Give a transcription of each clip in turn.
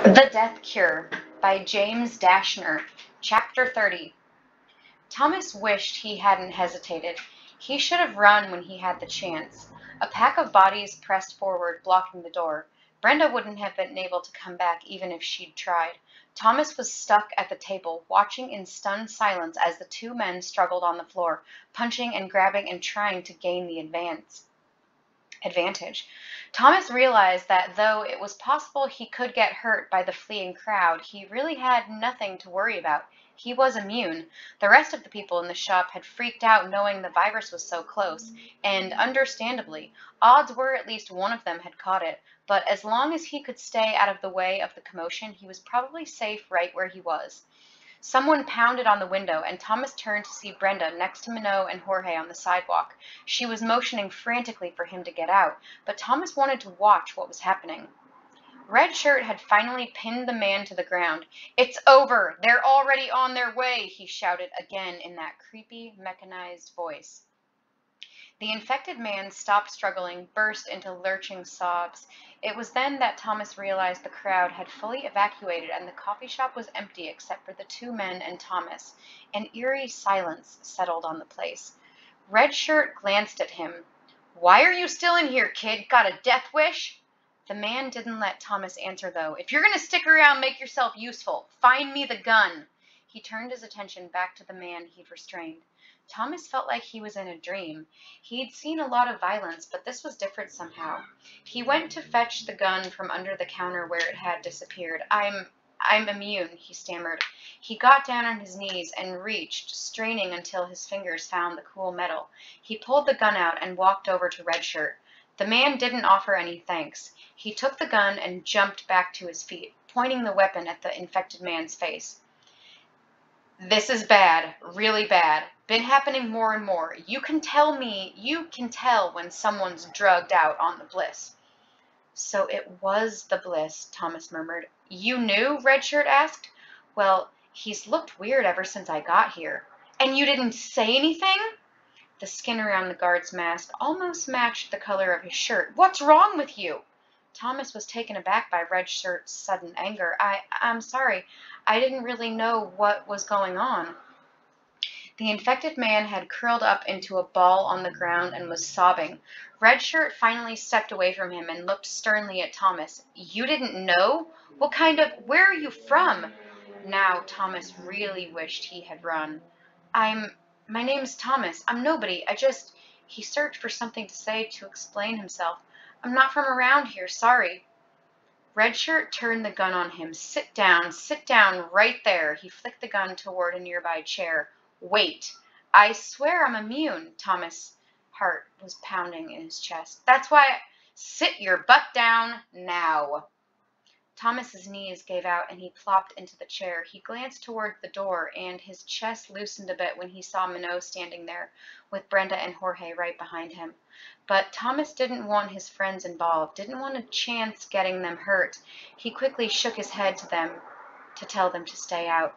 The Death Cure by James Dashner, Chapter 30. Thomas wished he hadn't hesitated. He should have run when he had the chance. A pack of bodies pressed forward, blocking the door. Brenda wouldn't have been able to come back even if she'd tried. Thomas was stuck at the table, watching in stunned silence as the two men struggled on the floor, punching and grabbing and trying to gain the advantage. Thomas realized that though it was possible he could get hurt by the fleeing crowd, he really had nothing to worry about. He was immune. The rest of the people in the shop had freaked out knowing the virus was so close, and understandably, odds were at least one of them had caught it, but as long as he could stay out of the way of the commotion, he was probably safe right where he was. Someone pounded on the window, and Thomas turned to see Brenda next to Minot and Jorge on the sidewalk. She was motioning frantically for him to get out, but Thomas wanted to watch what was happening. Red Shirt had finally pinned the man to the ground. "It's over! They're already on their way!" he shouted again in that creepy, mechanized voice. The infected man stopped struggling, burst into lurching sobs. It was then that Thomas realized the crowd had fully evacuated and the coffee shop was empty except for the two men and Thomas. An eerie silence settled on the place. Red Shirt glanced at him. "Why are you still in here, kid? Got a death wish?" The man didn't let Thomas answer, though. "If you're going to stick around, make yourself useful. Find me the gun." He turned his attention back to the man he'd restrained. Thomas felt like he was in a dream. He'd seen a lot of violence, but this was different somehow. He went to fetch the gun from under the counter where it had disappeared. I'm immune," he stammered. He got down on his knees and reached, straining until his fingers found the cool metal. He pulled the gun out and walked over to Red Shirt. The man didn't offer any thanks. He took the gun and jumped back to his feet, pointing the weapon at the infected man's face. "This is bad, really bad. Been happening more and more. You can tell when someone's drugged out on the bliss." "So it was the bliss," Thomas murmured. "You knew?" Red Shirt asked. "Well, he's looked weird ever since I got here." "And you didn't say anything?" The skin around the guard's mask almost matched the color of his shirt. "What's wrong with you?" Thomas was taken aback by Red Shirt's sudden anger. I'm sorry. I didn't really know what was going on." The infected man had curled up into a ball on the ground and was sobbing. Red Shirt finally stepped away from him and looked sternly at Thomas. "You didn't know? Where are you from?" Now Thomas really wished he had run. My name's Thomas. I'm nobody. He searched for something to say to explain himself. "I'm not from around here. Sorry." Red Shirt turned the gun on him. Sit down right there." He flicked the gun toward a nearby chair. "Wait. I swear I'm immune." Thomas' heart was pounding in his chest. "That's why Sit your butt down now." Thomas's knees gave out and he plopped into the chair. He glanced toward the door and his chest loosened a bit when he saw Minot standing there with Brenda and Jorge right behind him. But Thomas didn't want his friends involved, didn't want a chance getting them hurt. He quickly shook his head to them to tell them to stay out.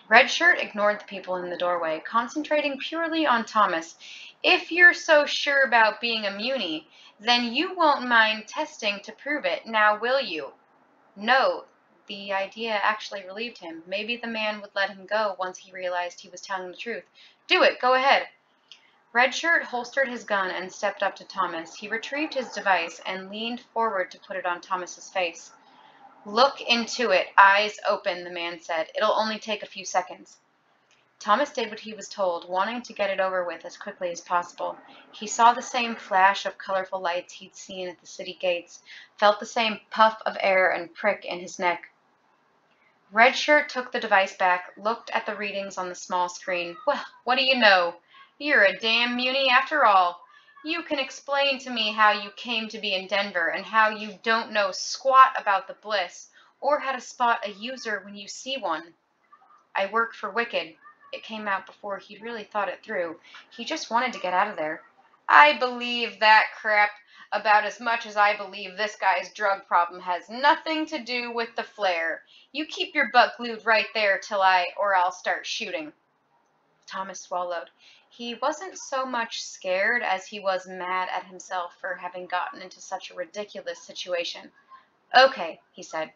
Red Shirt ignored the people in the doorway, concentrating purely on Thomas. "If you're so sure about being immune, then you won't mind testing to prove it, now will you?" No, the idea actually relieved him. Maybe the man would let him go once he realized he was telling the truth. "Do it, go ahead." Red Shirt holstered his gun and stepped up to Thomas. He retrieved his device and leaned forward to put it on Thomas's face. "Look into it, eyes open," the man said. "It'll only take a few seconds." Thomas did what he was told, wanting to get it over with as quickly as possible. He saw the same flash of colorful lights he'd seen at the city gates, felt the same puff of air and prick in his neck. Red Shirt took the device back, looked at the readings on the small screen. "Well, what do you know? You're a damn munie after all. You can explain to me how you came to be in Denver and how you don't know squat about the bliss or how to spot a user when you see one." "I work for Wicked." It came out before he'd really thought it through. He just wanted to get out of there. "I believe that crap about as much as I believe this guy's drug problem has nothing to do with the flare. You keep your butt glued right there or I'll start shooting." Thomas swallowed. He wasn't so much scared as he was mad at himself for having gotten into such a ridiculous situation. "Okay," he said.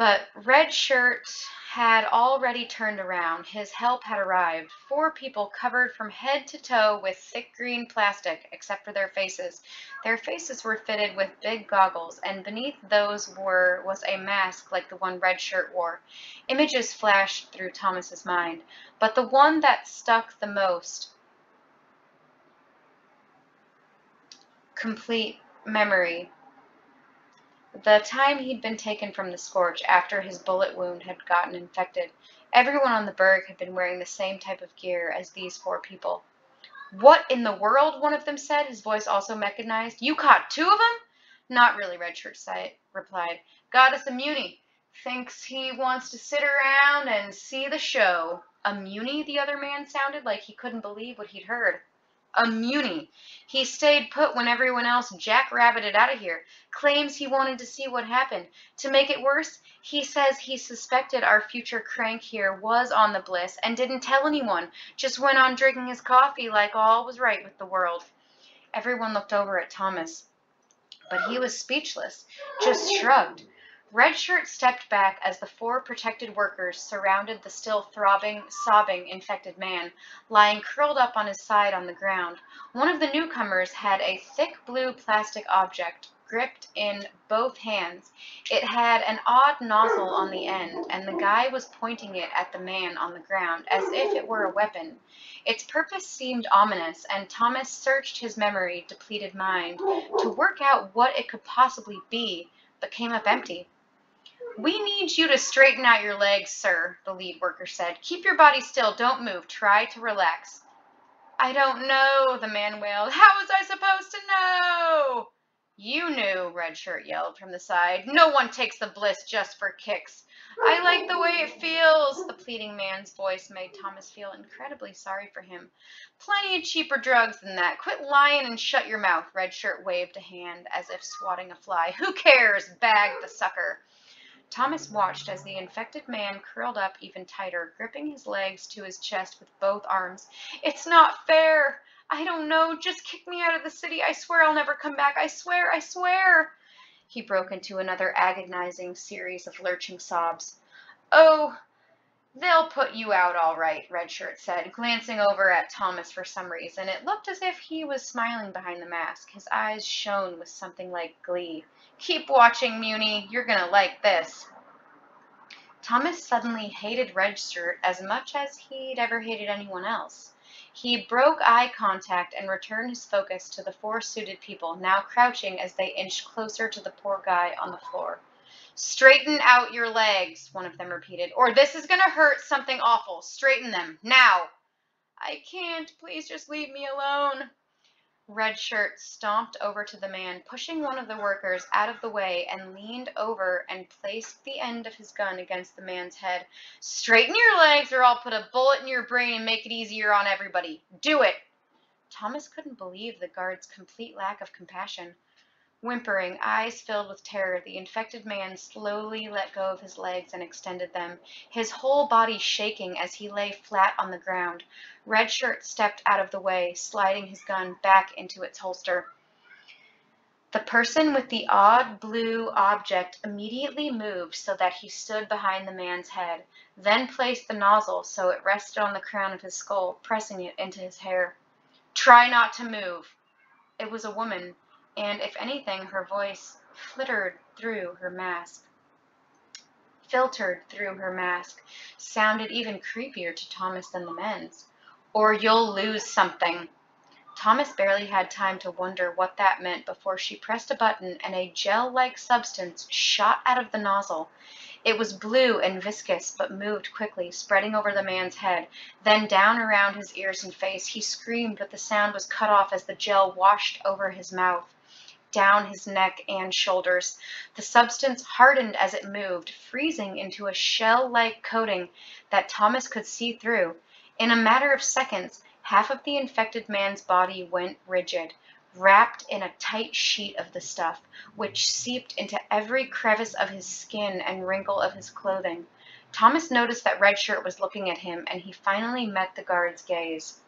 But Red Shirt had already turned around. His help had arrived. 4 people covered from head to toe with thick green plastic, except for their faces. Their faces were fitted with big goggles, and beneath those was a mask like the one Red Shirt wore. Images flashed through Thomas's mind, but the one that stuck the most, complete memory, the time he'd been taken from the Scorch after his bullet wound had gotten infected. Everyone on the Berg had been wearing the same type of gear as these 4 people. "What in the world?" one of them said, his voice also mechanized. "You caught 2 of them?" "Not really," Redshirt replied. "Got us a Muni. Thinks he wants to sit around and see the show." "A Muni?" The other man sounded like he couldn't believe what he'd heard. "A Muni. He stayed put when everyone else jackrabbited out of here. Claims he wanted to see what happened. To make it worse, he says he suspected our future crank here was on the Bliss and didn't tell anyone. Just went on drinking his coffee like all was right with the world." Everyone looked over at Thomas, but he was speechless, just shrugged. Redshirt stepped back as the 4 protected workers surrounded the still throbbing, sobbing infected man, lying curled up on his side on the ground. One of the newcomers had a thick blue plastic object gripped in both hands. It had an odd nozzle on the end, and the guy was pointing it at the man on the ground, as if it were a weapon. Its purpose seemed ominous, and Thomas searched his memory-depleted mind to work out what it could possibly be, but came up empty. "We need you to straighten out your legs, sir," the lead worker said. "Keep your body still. Don't move. Try to relax." "I don't know," the man wailed. "How was I supposed to know?" "You knew," Redshirt yelled from the side. "No one takes the Bliss just for kicks." "I like the way it feels." The pleading man's voice made Thomas feel incredibly sorry for him. "Plenty of cheaper drugs than that. Quit lying and shut your mouth." Redshirt waved a hand as if swatting a fly. "Who cares? Bag the sucker." Thomas watched as the infected man curled up even tighter, gripping his legs to his chest with both arms. "It's not fair. I don't know. Just kick me out of the city. I swear I'll never come back. I swear, I swear." He broke into another agonizing series of lurching sobs. "Oh, they'll put you out all right," Redshirt said, glancing over at Thomas for some reason. It looked as if he was smiling behind the mask. His eyes shone with something like glee. "Keep watching, Muni. You're gonna like this." Thomas suddenly hated Redshirt as much as he'd ever hated anyone else. He broke eye contact and returned his focus to the 4 suited people, now crouching as they inched closer to the poor guy on the floor. "Straighten out your legs," one of them repeated, "or this is going to hurt something awful. Straighten them, now." "I can't. Please just leave me alone." Redshirt stomped over to the man, pushing one of the workers out of the way, and leaned over and placed the end of his gun against the man's head. "Straighten your legs or I'll put a bullet in your brain and make it easier on everybody. Do it." Thomas couldn't believe the guard's complete lack of compassion. Whimpering, eyes filled with terror, the infected man slowly let go of his legs and extended them, his whole body shaking as he lay flat on the ground. Redshirt stepped out of the way, sliding his gun back into its holster. The person with the odd blue object immediately moved so that he stood behind the man's head, then placed the nozzle so it rested on the crown of his skull, pressing it into his hair. "Try not to move." It was a woman, and if anything, her voice filtered through her mask, sounded even creepier to Thomas than the men's. "Or you'll lose something." Thomas barely had time to wonder what that meant before she pressed a button and a gel-like substance shot out of the nozzle. It was blue and viscous, but moved quickly, spreading over the man's head, then down around his ears and face. He screamed, but the sound was cut off as the gel washed over his mouth, down his neck and shoulders. The substance hardened as it moved, freezing into a shell-like coating that Thomas could see through. In a matter of seconds, half of the infected man's body went rigid, wrapped in a tight sheet of the stuff, which seeped into every crevice of his skin and wrinkle of his clothing. Thomas noticed that Redshirt was looking at him, and he finally met the guard's gaze.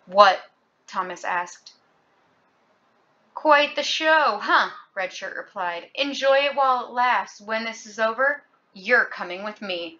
"What?" Thomas asked. "Quite the show, huh?" Redshirt replied. "Enjoy it while it lasts. When this is over, "You're coming with me."